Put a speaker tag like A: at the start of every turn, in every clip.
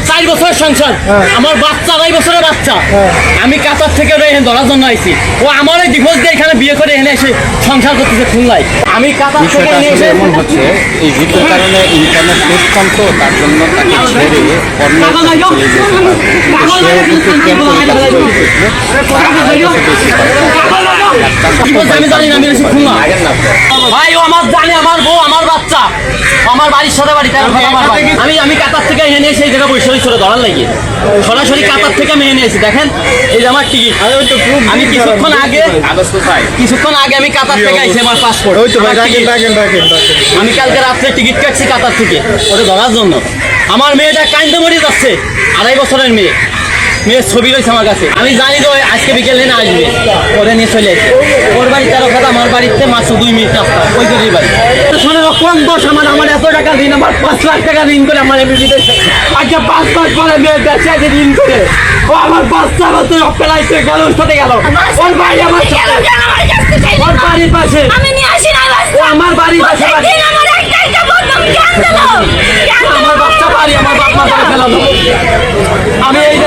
A: 4 বছরের সংসার, আমার বাচ্চা 2.5 বছরের বাচ্চা। আমি কাতার থেকে এখানে ধরার জন্য আইছি। ও আমার ওই ডিভোর্স দিয়ে এখানে বিয়ে করে এখানে এসে সংসার করতেছে খুলনায়। আমি কাতার থেকে
B: বিষয়টা
A: এনে
B: আসলে
A: এসে
B: এমন হচ্ছে, এই যুদ্ধের কারণে ইন্টারনেট শেষ কম, তো তার জন্য তাকে ছেড়ে অন্য কাছে চলে যেতে পারে। সেও কিন্তু প্রেম করে কাজ করতেছিল,
A: আমি জানি না আমি এসে খুলনা। ভাই ও আমার জানে, আমার বউ, আমার বাচ্চা, আমার বাড়ির সাথে বাড়ি। আমি কাতার থেকে এনে এসে এই জায়গায় বসে ছিল ধরার লাগিয়ে, সরাসরি কাতার থেকে আমি এনে এসেছি। দেখেন এই যে আমার টিকিট। আমি কিছুক্ষণ আগে আমি কাতার থেকে আইছি, আমার পাসপোর্ট। আমি কালকে রাত্রে টিকিট কাটছি কাতার থেকে ওটা ধরার জন্য। আমার মেয়েটা কাইন্দে মরে যাচ্ছে, 2.5 বছরের মেয়ের ছবি রয়েছে আমার কাছে। আমি জানি তো আজকে বিকেলে না আসবে, ওরে নিয়ে চলে আসবে। ওর বাড়ি 13 খাতা, আমার বাড়িতে মাত্র 2 মিনিট রাস্তা, ওই জন্যই বাড়ি। শোনে কম দোষ আমার এত টাকা ঋণ, আমার 5 লাখ টাকা ঋণ করে আমার বিদেশে আজকে 5 মাস পরে মেয়ে বেঁচে আছে ঋণ করে। ও আমার বাচ্চা বাচ্চা অপেলাইতে গেল, সাথে গেল। ওর বাড়ি আমার ওর বাড়ির পাশে, ও আমার বাড়ির পাশে। আমার বাচ্চা বাড়ি, আমার বাপ মা করে ফেলালো। আমি এই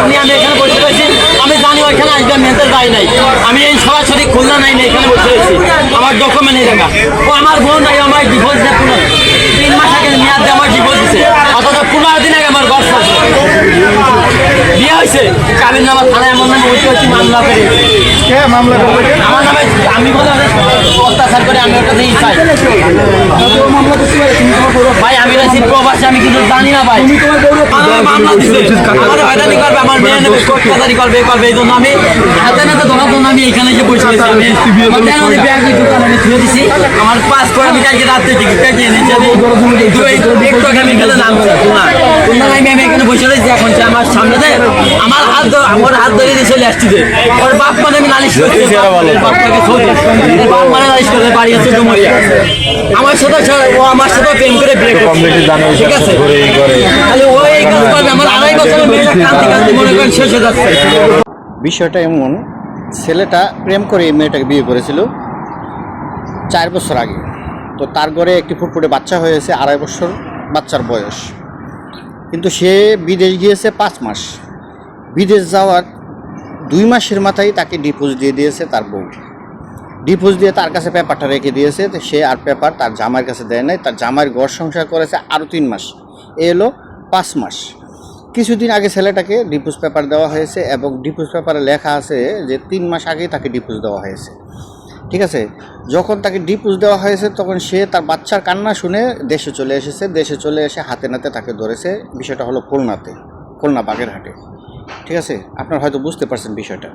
A: নিয়ে আমি এখানে বসে রয়েছি। আমি জানি ওইখানে আসবে, মেয়েদের বাড়ি নাই। আমি এই সরাসরি খুলনা নাই না, এখানে বসে রয়েছি। আমার ডকুমেন্ট এই জায়গা। ও আমার বোন নাই, আমার ডিভোর্স দেয় 3 মাস আগে মেয়াদ দিয়ে আমার ডিভোর্স দিচ্ছে, অথচ 15 দিন আগে আমার ঘর চলছে, বিয়ে হয়েছে। কাবিন নামা থানায় এমন নামে হচ্ছে মামলা করে আমার নামে। আমি বলে অত্যাচার করে আমি ওটা দিয়েই চাই। ভাই আমি না প্রবাসী, আমি কিন্তু জানি না ভাই। আমার মামলা দিচ্ছে, আমার হয়রানি করবে, আমার মেয়ে নেবে, কোর্টকাচারি করবে এই জন্য আমি হাতে নাতে ধরার জন্য আমি এখানে এসে বসে রয়েছি। আমি ব্যাগ আমি ধুয়ে দিছি, আমার পাসপোর্ট আমি কালকে রাত্রে টিকিট কাটিয়ে এনেছি। আমি একটু আগে আমি এখানে নামছি আমি এখানে বসে রয়েছি। এখন সে আমার সামনে দেয়, আমার হাত ধরে দিয়ে চলে আসছি। ওর বাপ মানে আমি নালিশ করছি, বাপ মানে নালিশ করতে বাড়ি আছে ডুমরিয়া। আমার সাথে ও আমার সাথে প্রেম করে বিয়ে করছে, ঠিক আছে। তাহলে ও এই কাজ করবে, আমার 2.5 বছরের মেয়েটা কাঁদতে কাঁদতে মনে করেন শেষ হয়ে যাচ্ছে।
B: বিষয়টা এমন, ছেলেটা প্রেম করে এই মেয়েটাকে বিয়ে করেছিল 4 বছর আগে। তো তার ঘরে একটি ফুটফুটে বাচ্চা হয়েছে, 2.5 বছর বাচ্চার বয়স। কিন্তু সে বিদেশ গিয়েছে 5 মাস। বিদেশ যাওয়ার 2 মাসের মাথায় তাকে ডিভোর্স দিয়ে দিয়েছে তার বউ। ডিভোর্স দিয়ে তার কাছে পেপারটা রেখে দিয়েছে। তো সে আর পেপার তার জামাইয়ের কাছে দেয় নাই। তার জামাইয়ের ঘর সংসার করেছে আরও 3 মাস, এ হলো 5 মাস। কিছুদিন আগে ছেলেটাকে ডিভোর্স পেপার দেওয়া হয়েছে এবং ডিভোর্স পেপারে লেখা আছে যে 3 মাস আগেই তাকে ডিভোর্স দেওয়া হয়েছে, ঠিক আছে। যখন তাকে ডিভোর্স দেওয়া হয়েছে তখন সে তার বাচ্চার কান্না শুনে দেশে চলে এসেছে। দেশে চলে এসে হাতে নাতে তাকে ধরেছে। বিষয়টা হলো খুলনা বাগেরহাটে, ঠিক আছে। আপনারা হয়তো বুঝতে পারছেন বিষয়টা।